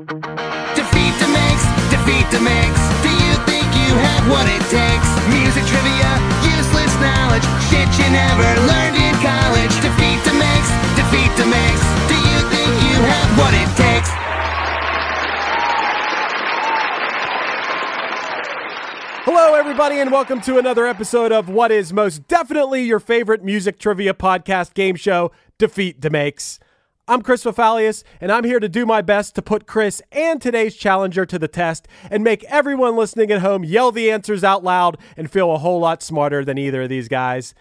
Defeat DeMakes. Do you think you have what it takes? Music trivia, useless knowledge, shit you never learned in college. Defeat DeMakes. Do you think you have what it takes? Hello, everybody, and welcome to another episode of what is most definitely your favorite music trivia podcast game show, Defeat DeMakes. I'm Chris Fafalius, and I'm here to do my best to put Chris and today's challenger to the test and make everyone listening at home yell the answers out loud and feel a whole lot smarter than either of these guys.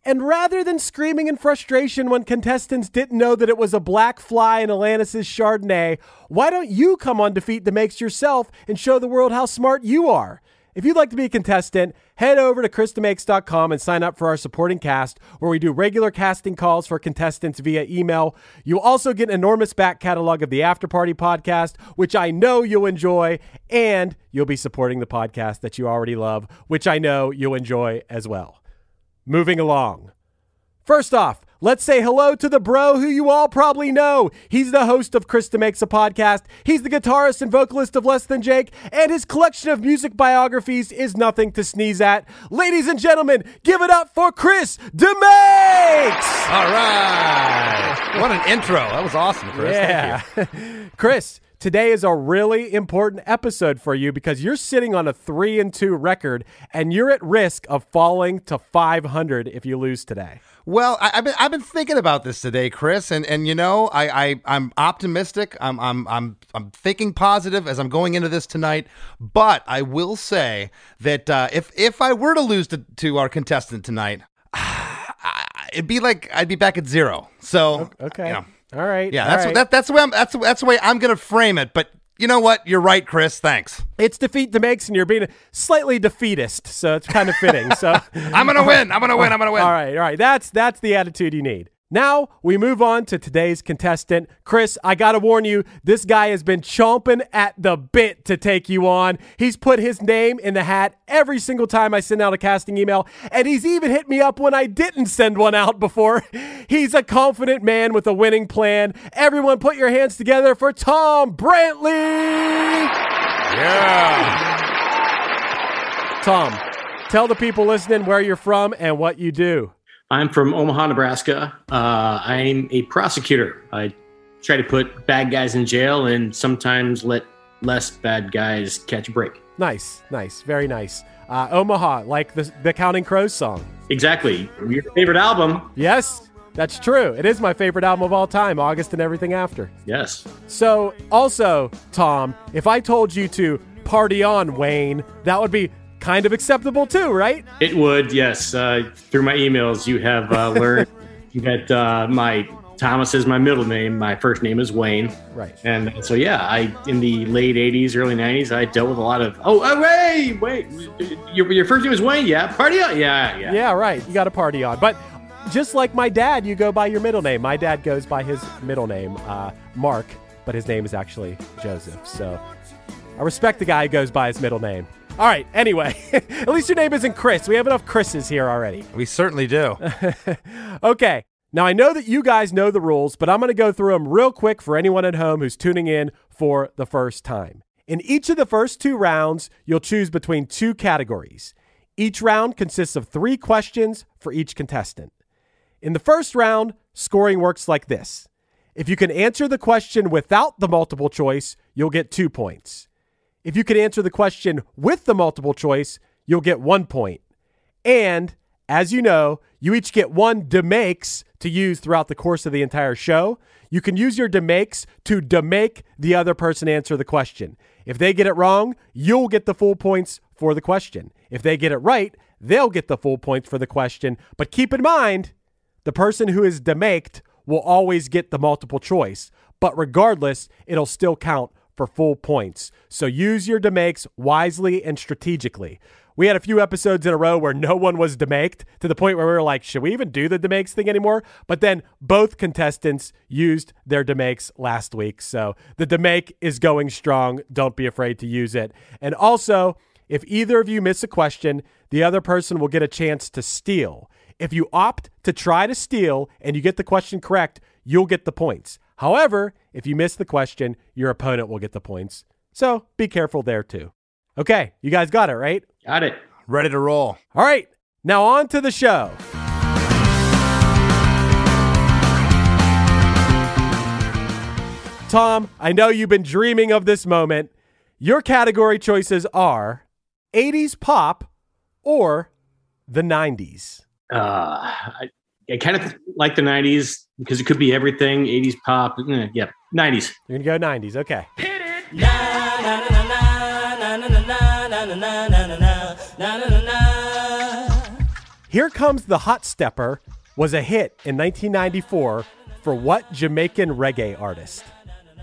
And rather than screaming in frustration when contestants didn't know that it was a black fly in Alanis' Chardonnay, why don't you come on Defeat DeMakes yourself and show the world how smart you are? If you'd like to be a contestant, head over to chrisdemakes.com and sign up for our supporting cast, where we do regular casting calls for contestants via email. You'll also get an enormous back catalog of the After Party podcast, which I know you'll enjoy, and you'll be supporting the podcast that you already love, which I know you'll enjoy as well. Moving along. First off, let's say hello to the bro who you all probably know. He's the host of Chris DeMakes a Podcast. He's the guitarist and vocalist of Less Than Jake, and his collection of music biographies is nothing to sneeze at. Ladies and gentlemen, give it up for Chris DeMakes! All right. What an intro. That was awesome, Chris. Yeah. Thank you. Chris, today is a really important episode for you because you're sitting on a 3-2 record, and you're at risk of falling to 500 if you lose today. Well, I've been thinking about this today, Chris, and you know, I'm optimistic. I'm thinking positive as I'm going into this tonight. But I will say that if I were to lose to our contestant tonight, it'd be like I'd be back at zero. So Okay. You know, All right. yeah, all right. that's the way I'm gonna frame it. But you know what? You're right, Chris. Thanks. It's Defeat DeMakes, and you're being slightly defeatist, so it's kind of fitting. So I'm gonna win. All right. That's the attitude you need. Now we move on to today's contestant. Chris, I gotta warn you, this guy has been chomping at the bit to take you on. He's put his name in the hat every single time I send out a casting email, and he's even hit me up when I didn't send one out before. He's a confident man with a winning plan. Everyone put your hands together for Tom Brantley! Yeah. Tom, tell the people listening where you're from and what you do. I'm from Omaha, Nebraska. I'm a prosecutor. I try to put bad guys in jail and sometimes let less bad guys catch a break. Nice. Very nice. Omaha, like the Counting Crows song. Exactly. Your favorite album? Yes, that's true. It is my favorite album of all time, August and Everything After. Yes. So, also, Tom, if I told you to party on, Wayne, that would be kind of acceptable too, right? It would, yes. Through my emails, you have learned that my Thomas is my middle name. My first name is Wayne. Right. And so, yeah, in the late 80s, early 90s, I dealt with a lot of, wait, your first name is Wayne? Yeah. Party on? Yeah. Yeah, right. You got to party on. But just like my dad, you go by your middle name. My dad goes by his middle name, Mark, but his name is actually Joseph. So I respect the guy who goes by his middle name. All right, anyway, at least your name isn't Chris. We have enough Chris's here already. We certainly do. Okay, now I know that you guys know the rules, but I'm going to go through them real quick for anyone at home who's tuning in for the first time. In each of the first 2 rounds, you'll choose between 2 categories. Each round consists of 3 questions for each contestant. In the first round, scoring works like this. If you can answer the question without the multiple choice, you'll get 2 points. If you can answer the question with the multiple choice, you'll get 1 point. And, as you know, you each get 1 DeMakes to use throughout the course of the entire show. You can use your DeMakes to demake the other person answer the question. If they get it wrong, you'll get the full points for the question. If they get it right, they'll get the full points for the question. But keep in mind, the person who is demaked will always get the multiple choice. But regardless, it'll still count for full points. So use your demakes wisely and strategically. We had a few episodes in a row where no one was demaked to the point where we were like, should we even do the demakes thing anymore? But then both contestants used their demakes last week. So the demake is going strong. Don't be afraid to use it. And also, if either of you miss a question, the other person will get a chance to steal. If you opt to try to steal and you get the question correct, you'll get the points. However, if you miss the question, your opponent will get the points. So be careful there too. Okay, you guys got it, right? Got it. Ready to roll. All right, now on to the show. Tom, I know you've been dreaming of this moment. Your category choices are 80s pop or the 90s. I kind of like the 90s because it could be everything. 80s pop. Yeah, 90s. You're going to go 90s. Okay. Here Comes the Hot Stepper was a hit in 1994 for what Jamaican reggae artist?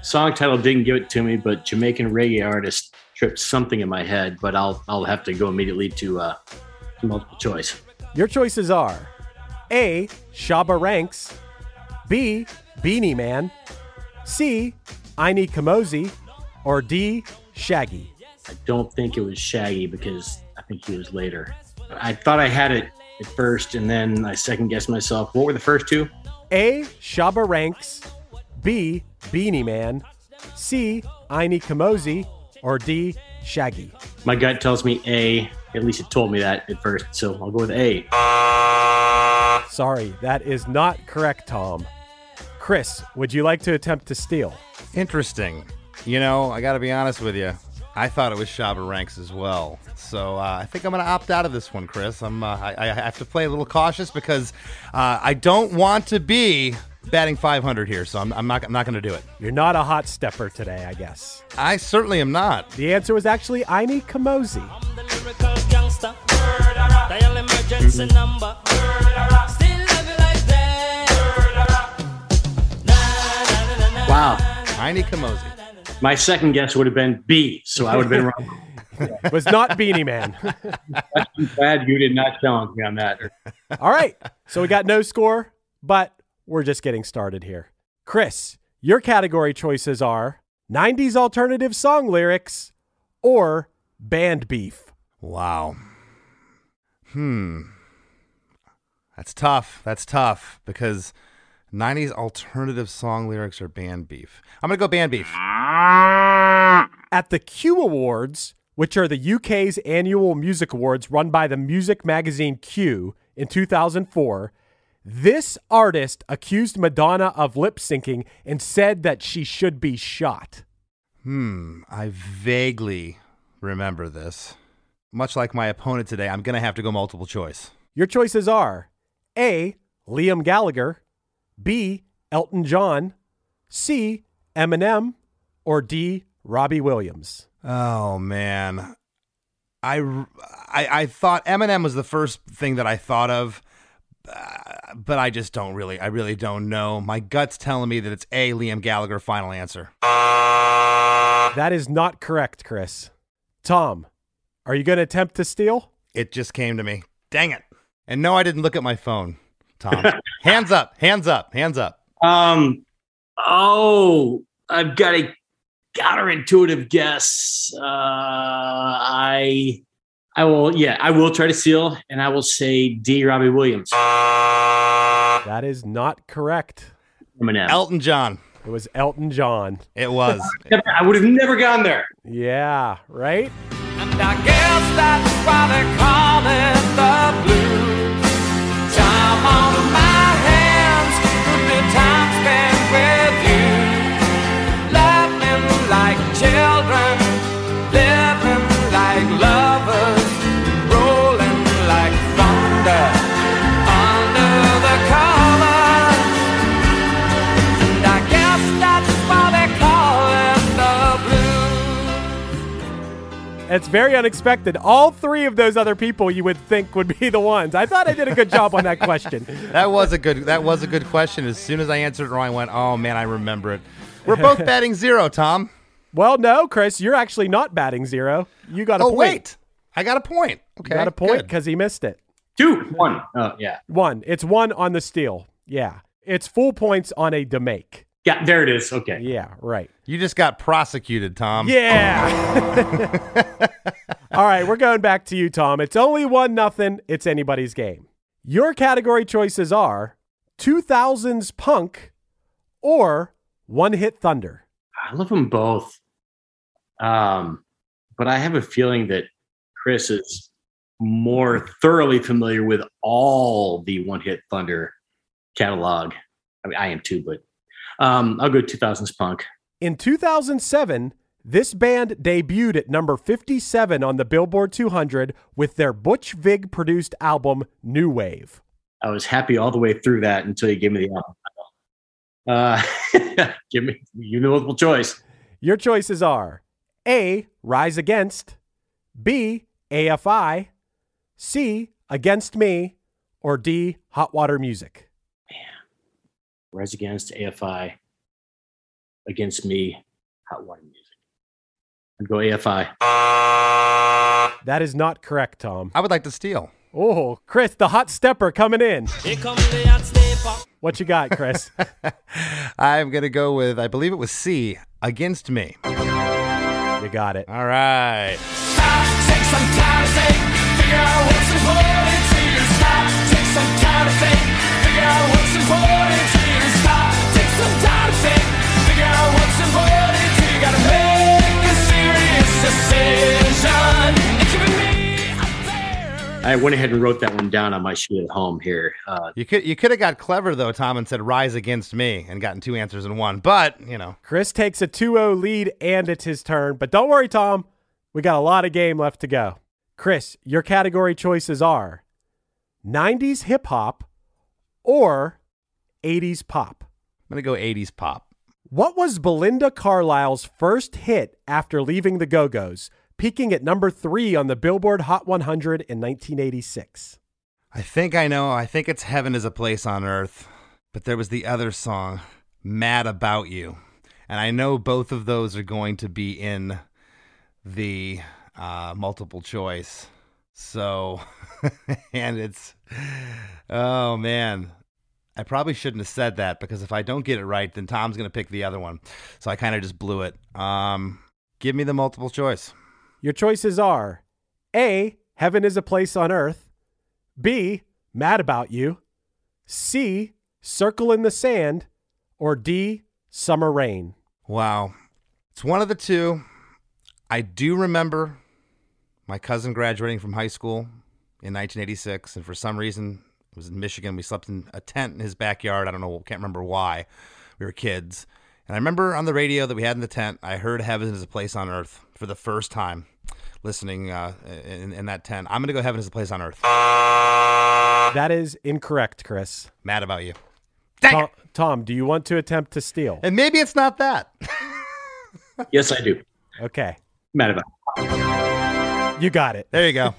Song title didn't give it to me, but Jamaican reggae artist tripped something in my head, but I'll have to go immediately to multiple choice. Your choices are A, Shabba Ranks, B, Beanie Man, C, Aini Kamosi, or D, Shaggy. I don't think it was Shaggy because I think he was later. I thought I had it at first, and then I second-guessed myself. What were the first two? A, Shabba Ranks, B, Beanie Man, C, Aini Kamosi, or D, Shaggy. My gut tells me A. At least it told me that at first, so I'll go with A. Sorry, that is not correct, Tom. Chris, would you like to attempt to steal? Interesting. You know, I got to be honest with you. I thought it was Shabba Ranks as well. So I think I'm going to opt out of this one, Chris. I have to play a little cautious because I don't want to be batting 500 here, so I'm not going to do it. You're not a hot stepper today, I guess. I certainly am not. The answer was actually Aini Kamosi. Wow. Aini Kamosi. My second guess would have been B, so I would have been wrong. It was not Beanie Man. I'm glad you did not challenge me on that. All right, so we got no score, but we're just getting started here. Chris, your category choices are 90s alternative song lyrics or band beef. Wow. That's tough because 90s alternative song lyrics or band beef. I'm going to go band beef. At the Q Awards, which are the UK's annual music awards run by the music magazine Q in 2004, this artist accused Madonna of lip syncing and said that she should be shot. I vaguely remember this. Much like my opponent today, I'm going to have to go multiple choice. Your choices are A, Liam Gallagher, B, Elton John, C, Eminem, or D, Robbie Williams. Oh, man. I thought Eminem was the first thing that I thought of, but I really don't know. My gut's telling me that it's A, Liam Gallagher, final answer. That is not correct, Chris. Tom, are you going to attempt to steal? It just came to me. Dang it. And no, I didn't look at my phone, Tom. Hands up. Oh, I've got a counterintuitive guess. I will try to steal, and I will say D, Robbie Williams. That is not correct. Eminem. Elton John. It was Elton John. It was. I would have never gone there. Yeah, right? And I guess that's why they call it the blues. Time on my hands, good time spent with you. Laughing like children, living like lovers, rolling like thunder under the covers. And I guess that's why they call it the blues. It's very unexpected. All three of those other people you would think would be the ones. I thought I did a good job on that question. That was a good question. As soon as I answered it wrong, I went, oh man, I remember it. We're both batting 0, Tom. Well, no, Chris, you're actually not batting 0. You got a point. Wait. I got a point. Okay. You got a point because he missed it. 2, 1. Oh, yeah. 1. It's 1 on the steal. Yeah. It's full points on a DeMake. Yeah, there it is. Okay. Yeah, right. You just got prosecuted, Tom. Yeah. All right, we're going back to you, Tom. It's only 1-0. It's anybody's game. Your category choices are 2000s punk or One Hit Thunder. I love them both. But I have a feeling that Chris is more thoroughly familiar with all the One Hit Thunder catalog. I mean, I am too, but I'll go 2000s punk. In 2007, this band debuted at number 57 on the Billboard 200 with their Butch Vig produced album New Wave. I was happy all the way through that until you gave me the album. Give me multiple choice. Your choices are A, Rise Against, B, AFI, C, Against Me, or D, Hot Water Music. Rise Against, AFI, Against Me, Hot Water Music. I'd go AFI. That is not correct, Tom. I would like to steal. Oh, Chris, the hot stepper coming in. Here comes the hot stepper. What you got, Chris? I'm going to go with, I believe it was C, Against Me. You got it. All right. Stop, take some time to think, figure out what's important to you. Stop, take some time to think, figure out what's important to you. Stop, take some time to think, figure out what's important to you. Gotta make a serious decision. It's giving me up there. I went ahead and wrote that one down on my sheet at home here. You could have got clever, though, Tom, and said Rise Against Me and gotten two answers in one. But, you know. Chris takes a 2-0 lead, and it's his turn. But don't worry, Tom. We got a lot of game left to go. Chris, your category choices are 90s hip-hop or 80s pop. I'm going to go 80s pop. What was Belinda Carlisle's first hit after leaving the Go-Go's, peaking at number 3 on the Billboard Hot 100 in 1986? I think I know. I think it's Heaven Is a Place on Earth. But there was the other song, Mad About You. And I know both of those are going to be in the multiple choice. So, and it's, oh man, I probably shouldn't have said that because if I don't get it right, then Tom's going to pick the other one. So I kind of just blew it. Give me the multiple choice. Your choices are A, Heaven Is a Place on Earth, B, Mad About You, C, Circle in the Sand, or D, Summer Rain. Wow. It's one of the two. I do remember my cousin graduating from high school in 1986, and for some reason, it was in Michigan. We slept in a tent in his backyard. I don't know, can't remember why. We were kids. And I remember on the radio that we had in the tent, I heard Heaven Is a Place on Earth for the first time listening in that tent. I'm going to go Heaven Is a Place on Earth. That is incorrect, Chris. Mad about you. Dang it. Tom, do you want to attempt to steal? And maybe it's not that. Yes, I do. Okay. Mad about it. You got it. There you go.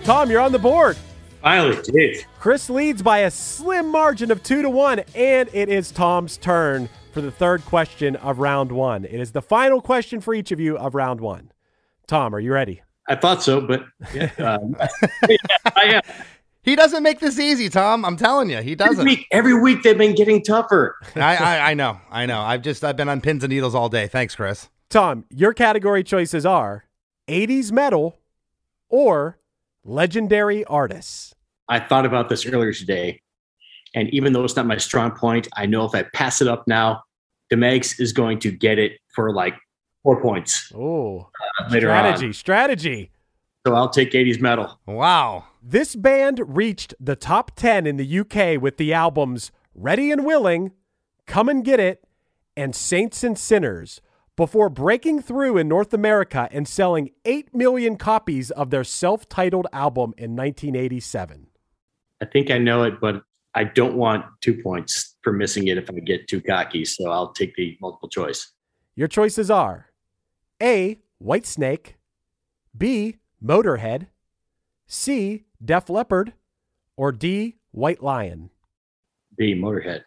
Tom, you're on the board. Finally did. Chris leads by a slim margin of 2-1, and it is Tom's turn for the third question of round one. It is the final question for each of you of round one. Tom, are you ready? I thought so, but yeah, I am. He doesn't make this easy, Tom. I'm telling you, he doesn't. Every week they've been getting tougher. I know. I've been on pins and needles all day. Thanks, Chris. Tom, your category choices are 80s metal or legendary artists. I thought about this earlier today, and even though it's not my strong point, I know if I pass it up now, DeMakes is going to get it for like 4 points. Oh, later strategy. So I'll take 80s metal. Wow. This band reached the top 10 in the UK with the albums Ready and Willing, Come and Get It, and Saints and Sinners, before breaking through in North America and selling 8 million copies of their self-titled album in 1987. I think I know it, but I don't want 2 points for missing it if I get too cocky, so I'll take the multiple choice. Your choices are A, Whitesnake, B, Motorhead, C, Def Leppard, or D, White Lion. B, Motorhead.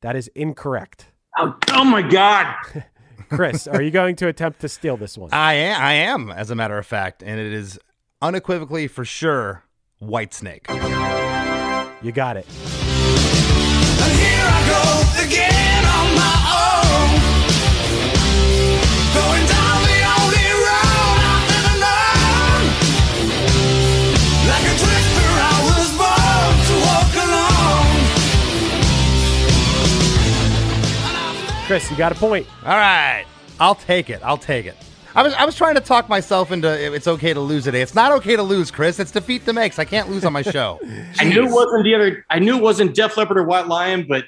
That is incorrect. Oh my God. Chris, are you going to attempt to steal this one? I am, as a matter of fact, and it is unequivocally for sure Whitesnake. You got it. And here I go again on my own, going down the only road I've ever known. Like a drifter, I was born to walk alone. Chris, you got a point. All right. I'll take it. I was trying to talk myself into it's okay to lose today. It's not okay to lose, Chris. It's Defeat DeMakes. I can't lose on my show. I knew it wasn't Def Leppard or White Lion, but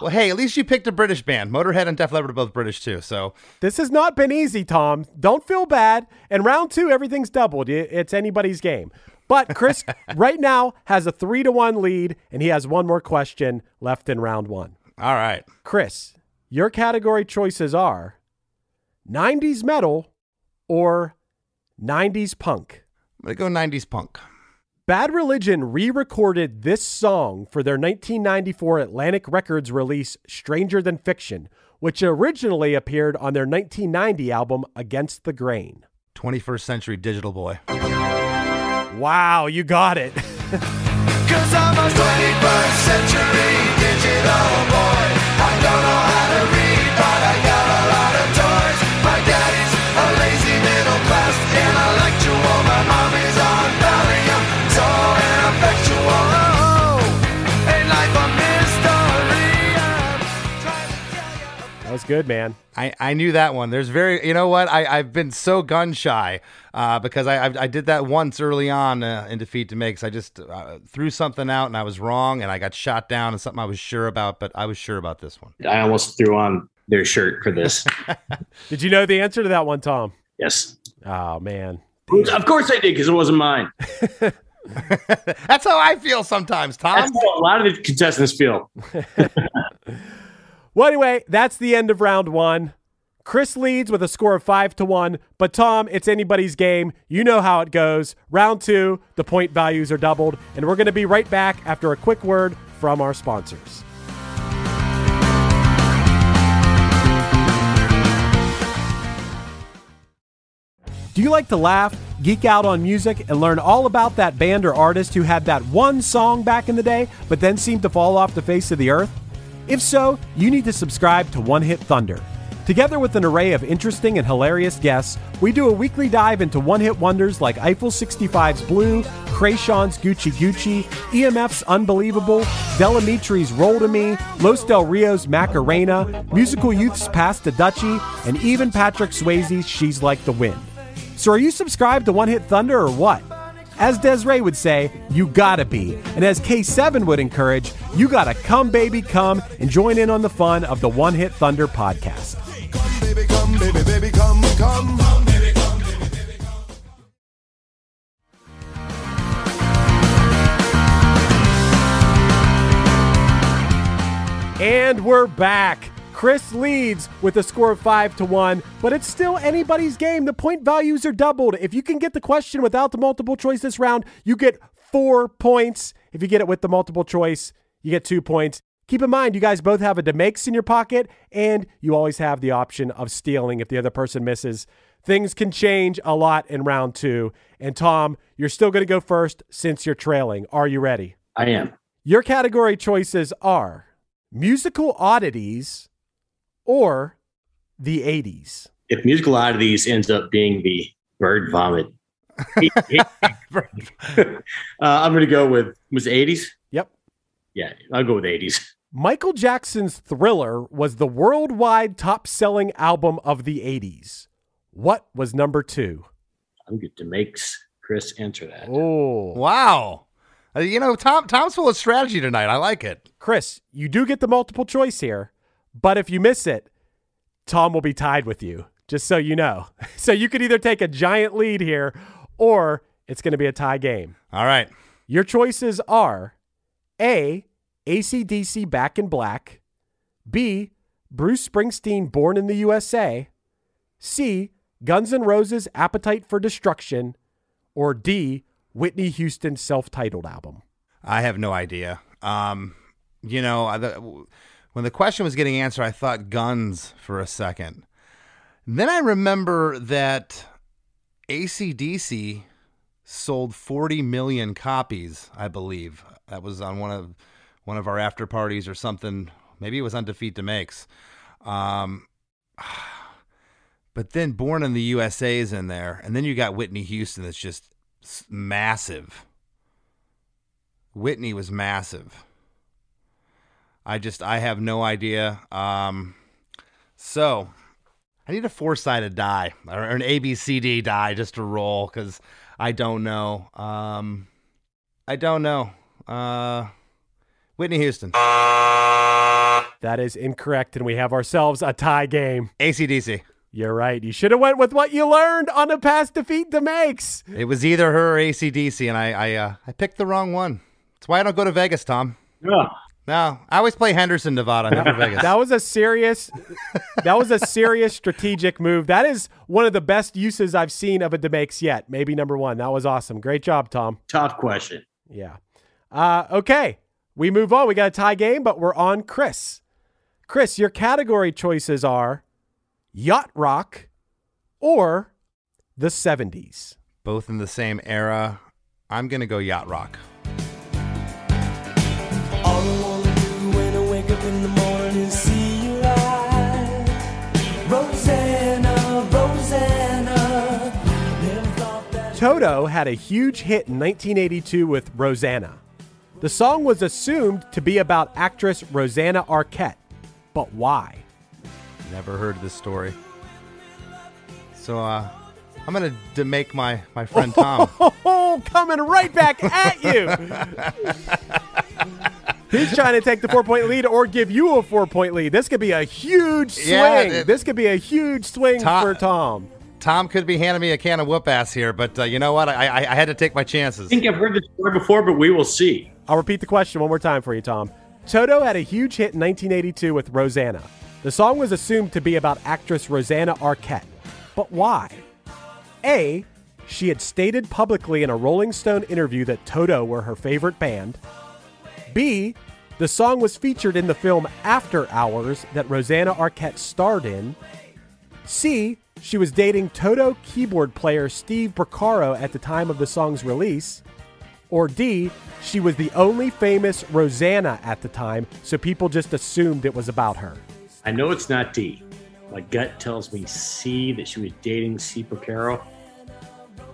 Well, hey, at least you picked a British band. Motorhead and Def Leppard are both British too. So This has not been easy, Tom. Don't feel bad. And round 2, everything's doubled. It's anybody's game. But Chris right now has a 3-1 lead, and he has one more question left in round 1. all right. Chris, your category choices are 90s metal or 90s punk. I'm gonna go 90s punk. Bad Religion re-recorded this song for their 1994 Atlantic Records release Stranger Than Fiction, which originally appeared on their 1990 album Against the Grain. 21st Century Digital Boy. Wow, you got it. 'Cause I'm a 21st century digital boy. I don't know how to read, but I got a lot of toys. My daddy's a lazy middle class intellectual. My mommy's on Valium, so ineffectual. Oh, ain't life a mystery? I'm trying to tell you. That was good, man. I knew that one. There's you know what? I've been so gun shy because I did that once early on in Defeat DeMakes. I just threw something out and I was wrong and I got shot down and something I was sure about, but I was sure about this one. I almost threw on their shirt for this. Did you know the answer to that one, Tom? Yes. Oh, man. Of course I did, because it wasn't mine. That's how I feel sometimes, Tom. That's how a lot of the contestants feel. Well, anyway, that's the end of round 1. Chris leads with a score of 5-1, but Tom, it's anybody's game. You know how it goes. Round 2, the point values are doubled, and we're going to be right back after a quick word from our sponsors. Do you like to laugh, geek out on music, and learn all about that band or artist who had that one song back in the day, but then seemed to fall off the face of the earth? If so, you need to subscribe to One Hit Thunder. Together with an array of interesting and hilarious guests, we do a weekly dive into one-hit wonders like Eiffel 65's Blue, Krayshawn's Gucci Gucci, EMF's Unbelievable, Delamitri's Roll to Me, Los Del Rio's Macarena, Musical Youth's Pass to Dutchie, and even Patrick Swayze's She's Like the Wind. So are you subscribed to One Hit Thunder or what? As Desiree would say, you gotta be. And as K7 would encourage, you gotta come, baby, come and join in on the fun of the One Hit Thunder podcast. Come, baby, come, baby, baby, come, come. Come, baby, come, baby, baby, come. And we're back. Chris leads with a score of 5-1, but it's still anybody's game. The point values are doubled. If you can get the question without the multiple choice this round, you get 4 points. If you get it with the multiple choice, you get 2 points. Keep in mind, you guys both have a DeMakes in your pocket, and you always have the option of stealing if the other person misses. Things can change a lot in round 2. And Tom, you're still going to go first since you're trailing. Are you ready? I am. Your category choices are musical oddities or the 80s. If musical oddities ends up being the bird vomit, I'm going to go with, was it 80s? Yep. Yeah, I'll go with 80s. Michael Jackson's Thriller was the worldwide top-selling album of the 80s. What was number 2? I'm good to make Chris answer that. Oh. Wow. You know, Tom's full of strategy tonight. I like it. Chris, you do get the multiple choice here, but if you miss it, Tom will be tied with you, just so you know. So you could either take a giant lead here, or it's going to be a tie game. All right. Your choices are A, AC/DC Back in Black, B, Bruce Springsteen Born in the USA, C, Guns N' Roses Appetite for Destruction, or D, Whitney Houston's self-titled album. I have no idea. You know, when the question was getting answered, I thought Guns for a second. Then I remember that AC/DC sold 40 million copies, I believe. That was on one of our after parties or something. Maybe it was on Defeat DeMakes. But then Born in the USA is in there, and then you got Whitney Houston that's just massive. Whitney was massive. I have no idea. So I need a 4-sided die or an ABCD die just to roll because I don't know. Whitney Houston. That is incorrect, and we have ourselves a tie game. AC/DC. You're right. You should have went with what you learned on the past Defeat DeMakes. It was either her or AC/DC, and I picked the wrong one. That's why I don't go to Vegas, Tom. Oh. No, I always play Henderson, Nevada, never Vegas. That was a serious strategic move. That is one of the best uses I've seen of a DeMakes yet. Maybe number one. That was awesome. Great job, Tom. Tough question. Yeah. Okay. We move on. We got a tie game, but we're on Chris. Chris, your category choices are yacht rock or the 70s. Both in the same era. I'm going to go yacht rock. All I wanna do when I wake up in the morning is see you live. Rosanna, Rosanna. Never thought that. Toto had a huge hit in 1982 with Rosanna. The song was assumed to be about actress Rosanna Arquette. But why? Never heard this story. So I'm going to make my friend Tom. Oh, coming right back at you. He's trying to take the 4-point lead or give you a 4-point lead. This could be a huge swing. Yeah, this could be a huge swing for Tom. Tom could be handing me a can of whoop ass here, but you know what? I had to take my chances. I think I've heard this story before, but we will see. I'll repeat the question one more time for you, Tom. Toto had a huge hit in 1982 with Rosanna. The song was assumed to be about actress Rosanna Arquette. But why? A, she had stated publicly in a Rolling Stone interview that Toto were her favorite band. B, the song was featured in the film After Hours that Rosanna Arquette starred in. C, she was dating Toto keyboard player Steve Porcaro at the time of the song's release. Or D, she was the only famous Rosanna at the time, so people just assumed it was about her. I know it's not D. My gut tells me C, that she was dating C. Porcaro.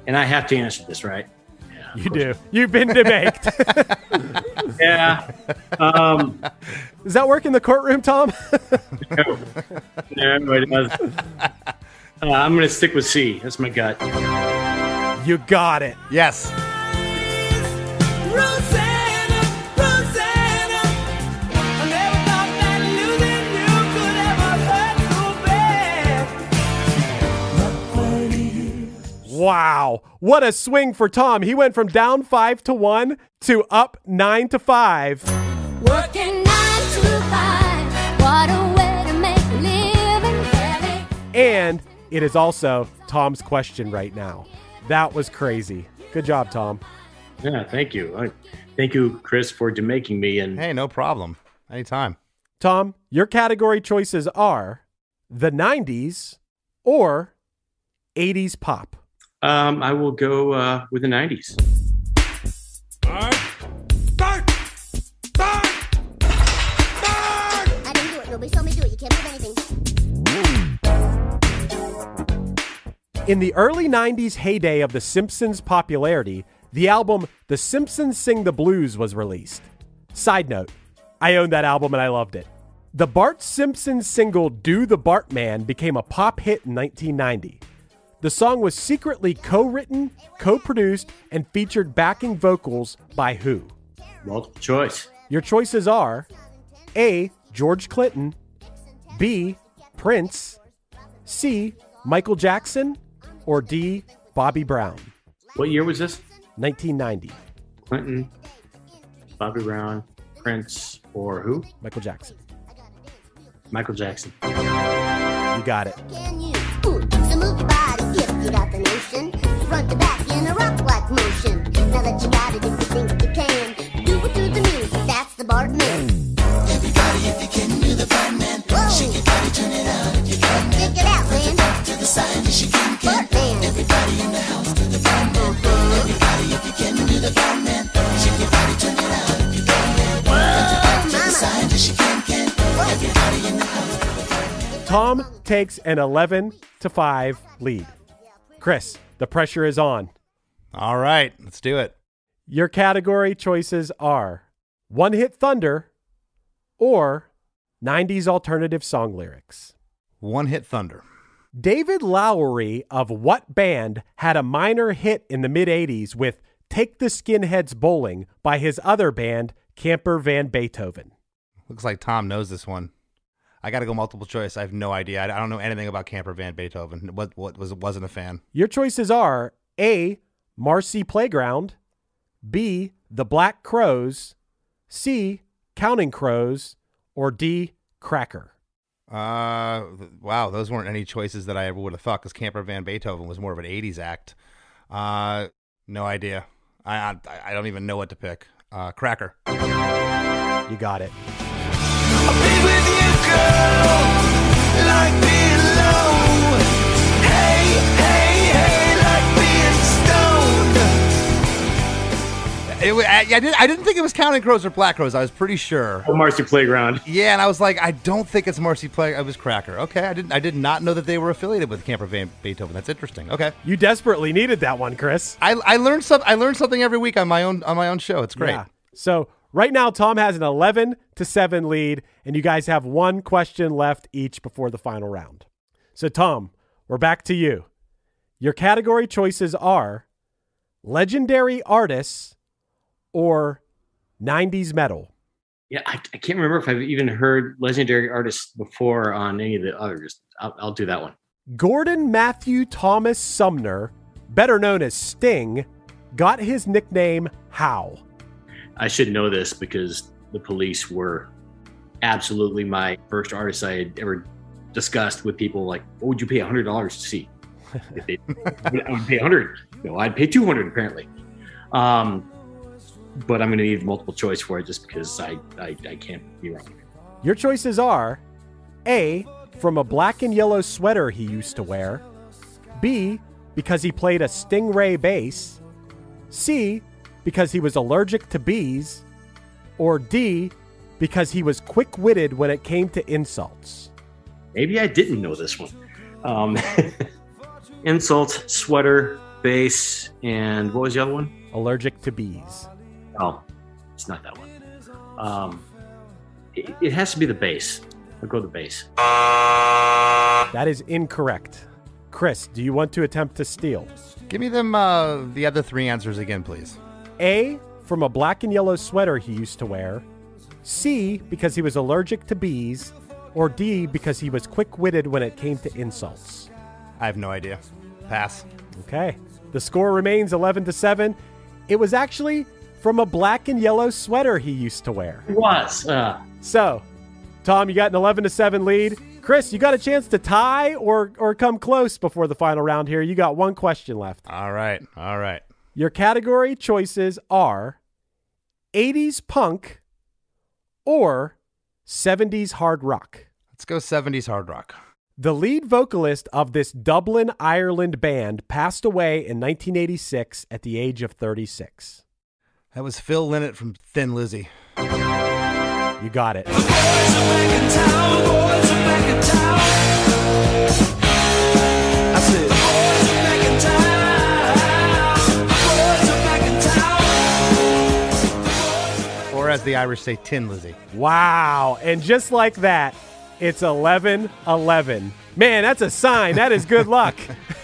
And I have to answer this, right? Yeah, you do. You've been DeMaked. Yeah. Does that work in the courtroom, Tom? No, it doesn't. I'm going to stick with C. That's my gut. You got it. Yes. Rosanna, Rosanna. I never thought that losing you could ever hurt so bad. Wow. What a swing for Tom. He went from down 5-1 to up 9-5. Working 9 to 5. What a way to make a living. And it is also Tom's question right now. That was crazy. Good job, Tom. Yeah, thank you. Thank you, Chris, for demaking me. And Hey, no problem. Anytime. Tom, your category choices are the 90s or 80s pop. I will go with the 90s. I didn't do it. Nobody saw me do it. You can't prove anything. In the early 90s heyday of The Simpsons' popularity, the album The Simpsons Sing the Blues was released. Side note, I owned that album and I loved it. The Bart Simpson single Do the Bartman became a pop hit in 1990. The song was secretly co-written, co-produced, and featured backing vocals by who? Multiple choice. Your choices are A, George Clinton, B, Prince, C, Michael Jackson, or D, Bobby Brown. What year was this? 1990. Clinton, Bobby Brown, Prince, or who? Michael Jackson. Michael Jackson. You got it. Can you? Ooh, so move your body if you got the notion. Front to back in a rock-like motion. Now that you got it, if you think you can, do it to the music. That's the Bartman. Everybody, if you can do the Bartman, shake your body, turn it out if you can. Check it out, man. Back to the side, yes you can. Bartman. Everybody in the house, do the Bartman. Everybody, if you can do the Bartman, shake your body, turn it out if Tom takes an 11-5 lead. Chris, the pressure is on. All right, let's do it. Your category choices are One Hit Thunder or 90s alternative song lyrics. One Hit Thunder. David Lowery of what band had a minor hit in the mid-'80s with Take the Skinheads Bowling by his other band, Camper Van Beethoven? Looks like Tom knows this one. I got to go multiple choice. I have no idea. I don't know anything about Camper Van Beethoven. Wasn't a fan. Your choices are A, Marcy Playground, B, The Black Crowes, C, Counting Crows, or D, Cracker. Wow, those weren't any choices that I ever would have thought because Camper Van Beethoven was more of an 80s act. No idea. I don't even know what to pick. Cracker. You got it. I'll be with you, girl, like being low. Hey, hey, hey, like being stoned. I didn't think it was Counting Crows or Black Crows. I was pretty sure. Oh, Marcy Playground. Yeah, and I was like, I don't think it's Marcy Playground. It was Cracker. Okay, I did not know that they were affiliated with Camper Van Beethoven. That's interesting. Okay, You desperately needed that one, Chris. I learned something every week on my own show. It's great. Yeah. So right now, Tom has an 11-7 lead, and you guys have one question left each before the final round. So, Tom, we're back to you. Your category choices are legendary artists or 90s metal. Yeah, I can't remember if I've even heard legendary artists before on any of the others. I'll do that one. Gordon Matthew Thomas Sumner, better known as Sting, got his nickname how? I should know this because the Police were absolutely my first artist I had ever discussed with people. Like, what would you pay $100 to see? I would pay $100. No, I'd pay $200 apparently. But I'm going to need multiple choice for it just because I can't be wrong. Your choices are A, from a black and yellow sweater he used to wear, B, because he played a Stingray bass, C, because he was allergic to bees, or D, because he was quick-witted when it came to insults. Maybe I didn't know this one. Insult, sweater, bass, and what was the other one? Allergic to bees. Oh, it's not that one. It has to be the bass. I'll go the bass. That is incorrect. Chris, do you want to attempt to steal? Give me them the other three answers again, please. A, from a black and yellow sweater he used to wear, C, because he was allergic to bees, or D, because he was quick-witted when it came to insults. I have no idea. Pass. Okay. The score remains 11-7. It was actually from a black and yellow sweater he used to wear. It was. So, Tom, you got an 11-7 lead. Chris, you got a chance to tie or come close before the final round here. You got one question left. All right. Your category choices are 80s punk or 70s hard rock. Let's go 70s hard rock. The lead vocalist of this Dublin, Ireland band passed away in 1986 at the age of 36. That was Phil Lynott from Thin Lizzy. You got it. The boys are back in town, the boys are back in town. I said, the boys are back in town, the boys are back in town. Or as the Irish say, Tin Lizzy. Wow. And just like that, it's 11-11. Man, that's a sign. That is good luck.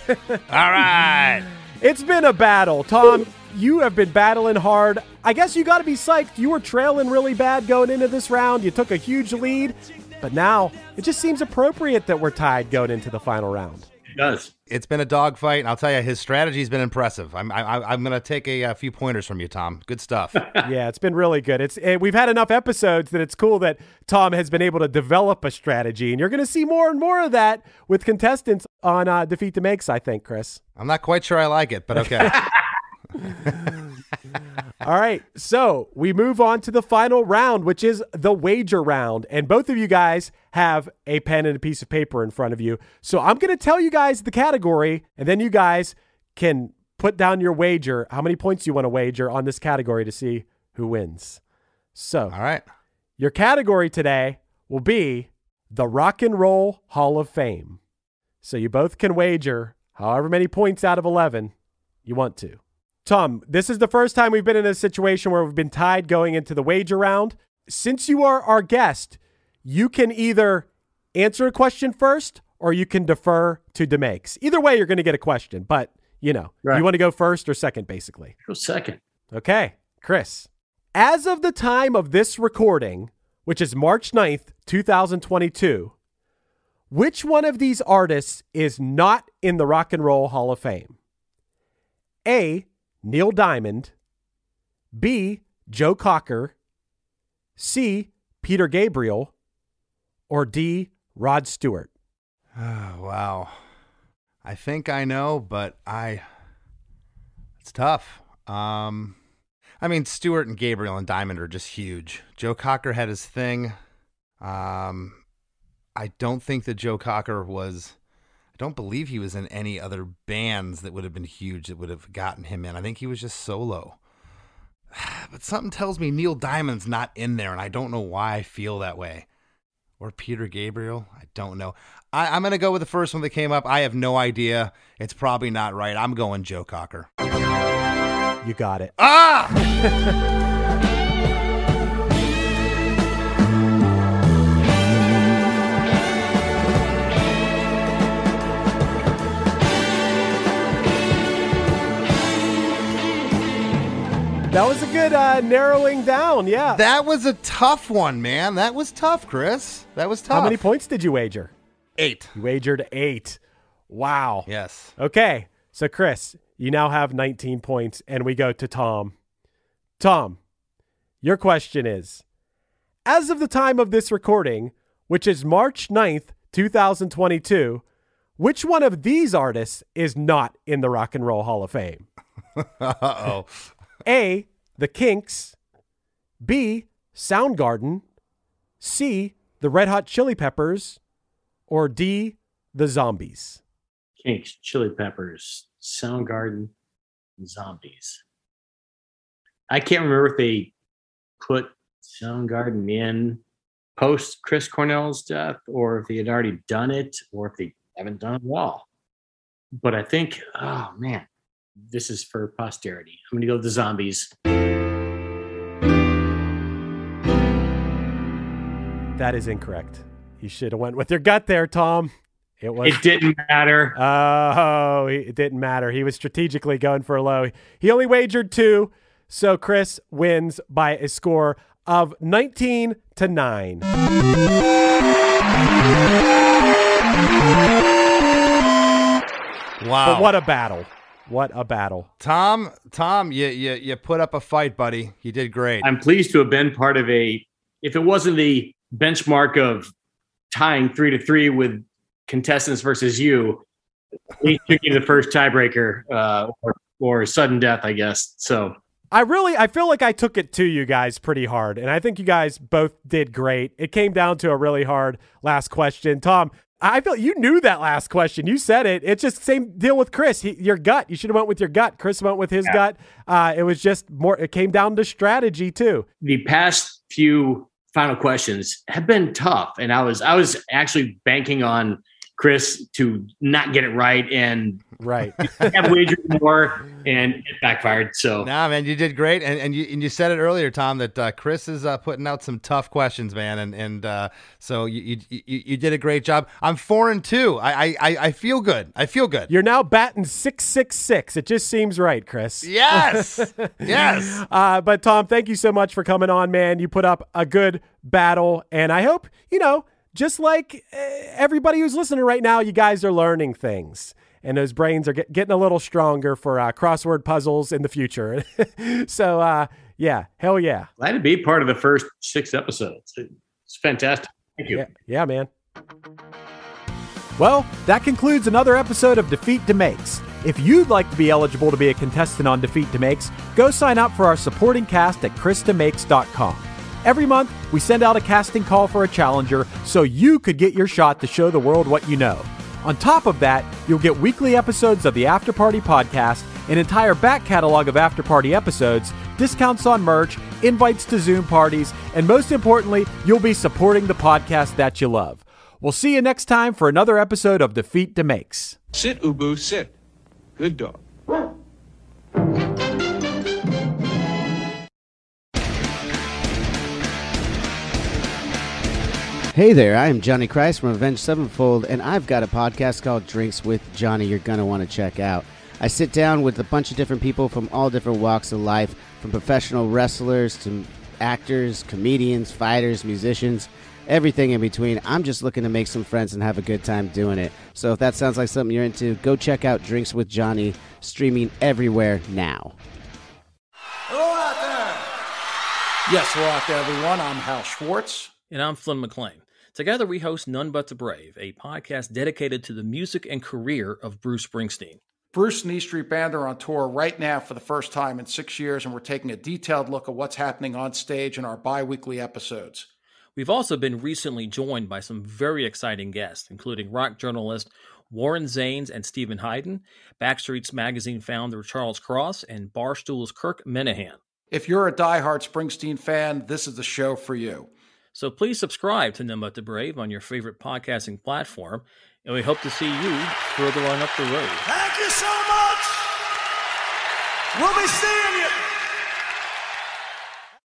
All right. It's been a battle. Tom, you have been battling hard. I guess you got to be psyched. You were trailing really bad going into this round. You took a huge lead. But now it just seems appropriate that we're tied going into the final round. It does. It's been a dogfight, and I'll tell you, his strategy's been impressive. I'm going to take a few pointers from you, Tom. Good stuff. Yeah, it's been really good. We've had enough episodes that it's cool that Tom has been able to develop a strategy, and you're going to see more and more of that with contestants on Defeat DeMakes, I think, Chris. I'm not quite sure I like it, but okay. All right, so we move on to the final round, which is the wager round. And both of you guys have a pen and a piece of paper in front of you. So I'm going to tell you guys the category, and then you guys can put down your wager, how many points you want to wager on this category to see who wins. So, All right. Your category today will be the Rock and Roll Hall of Fame. So you both can wager however many points out of 11 you want to. Tom, this is the first time we've been in a situation where we've been tied going into the wager round. Since you are our guest, you can either answer a question first or you can defer to DeMakes. Either way, you're going to get a question, but you know, Right. You want to go first or second, basically. Go second. Okay, Chris. As of the time of this recording, which is March 9th, 2022, which one of these artists is not in the Rock and Roll Hall of Fame? A, Neil Diamond, B, Joe Cocker, C, Peter Gabriel, or D, Rod Stewart? Oh, wow. I think I know, but it's tough. I mean, Stewart and Gabriel and Diamond are just huge. Joe Cocker had his thing. I don't think that Joe Cocker I don't believe he was in any other bands that would have been huge that would have gotten him in. I think he was just solo. But something tells me Neil Diamond's not in there, and I don't know why I feel that way. Or Peter Gabriel? I don't know. I'm going to go with the first one that came up. I have no idea. It's probably not right. I'm going Joe Cocker. You got it. Ah! That was a good narrowing down, yeah. That was a tough one, man. That was tough, Chris. That was tough. How many points did you wager? 8. You wagered 8. Wow. Yes. Okay, so Chris, you now have 19 points, and we go to Tom. Tom, your question is, as of the time of this recording, which is March 9th, 2022, which one of these artists is not in the Rock and Roll Hall of Fame? Uh-oh. A, The Kinks, B, Soundgarden, C, the Red Hot Chili Peppers, or D, the Zombies? Kinks, Chili Peppers, Soundgarden, Zombies. I can't remember if they put Soundgarden in post Chris Cornell's death, or if they had already done it, or if they haven't done it at all. But I think, oh man, this is for posterity. I'm going to go with the Zombies. That is incorrect. You should have went with your gut there, Tom. It didn't matter. Oh, it didn't matter. He was strategically going for a low. He only wagered 2, so Chris wins by a score of 19-9. Wow. But what a battle. What a battle. Tom, you put up a fight, buddy. You did great. I'm pleased to have been part of if it wasn't the benchmark of tying 3-3 with contestants versus you, we took you the first tiebreaker or sudden death, I guess. So I feel like I took it to you guys pretty hard, and I think you guys both did great. It came down to a really hard last question. Tom, I feel you knew that last question. You said it. It's just the same deal with Chris. Your gut. You should have went with your gut. Chris went with his gut. It was just more. It came down to strategy too. The past few final questions have been tough, and I was actually banking on Chris to not get it right and have wagered more, and it backfired. So nah, man, you did great, and you said it earlier, Tom, that Chris is putting out some tough questions, man, and so you did a great job. I'm 4-2. I feel good. I feel good. You're now batting 666. It just seems right, Chris. Yes, yes. But Tom, thank you so much for coming on, man. You put up a good battle, and I hope just like everybody who's listening right now, you guys are learning things, and those brains are getting a little stronger for crossword puzzles in the future. So, yeah, hell yeah. Glad to be part of the first 6 episodes. It's fantastic. Thank you. Yeah, man. Well, that concludes another episode of Defeat DeMakes. If you'd like to be eligible to be a contestant on Defeat DeMakes, go sign up for our supporting cast at chrisdemakes.com. Every month, we send out a casting call for a challenger so you could get your shot to show the world what you know. On top of that, you'll get weekly episodes of the After Party podcast, an entire back catalog of After Party episodes, discounts on merch, invites to Zoom parties, and most importantly, you'll be supporting the podcast that you love. We'll see you next time for another episode of Defeat DeMakes. Sit, Ubu, sit. Good dog. Hey there, I am Johnny Christ from Avenged Sevenfold, and I've got a podcast called Drinks with Johnny you're going to want to check out. I sit down with a bunch of different people from all different walks of life, from professional wrestlers to actors, comedians, fighters, musicians, everything in between. I'm just looking to make some friends and have a good time doing it. So if that sounds like something you're into, go check out Drinks with Johnny, streaming everywhere now. Hello out there! Yes, hello out there, everyone. I'm Hal Schwartz. And I'm Flynn McLean. Together we host None But the Brave, a podcast dedicated to the music and career of Bruce Springsteen. Bruce and E Street Band are on tour right now for the first time in 6 years, and we're taking a detailed look at what's happening on stage in our bi-weekly episodes. We've also been recently joined by some very exciting guests, including rock journalist Warren Zanes and Stephen Hayden, Backstreet's Magazine founder Charles Cross, and Barstool's Kirk Minahan. If you're a diehard Springsteen fan, this is the show for you. So please subscribe to None But the Brave on your favorite podcasting platform, and we hope to see you further on up the road. Thank you so much. We'll be seeing you.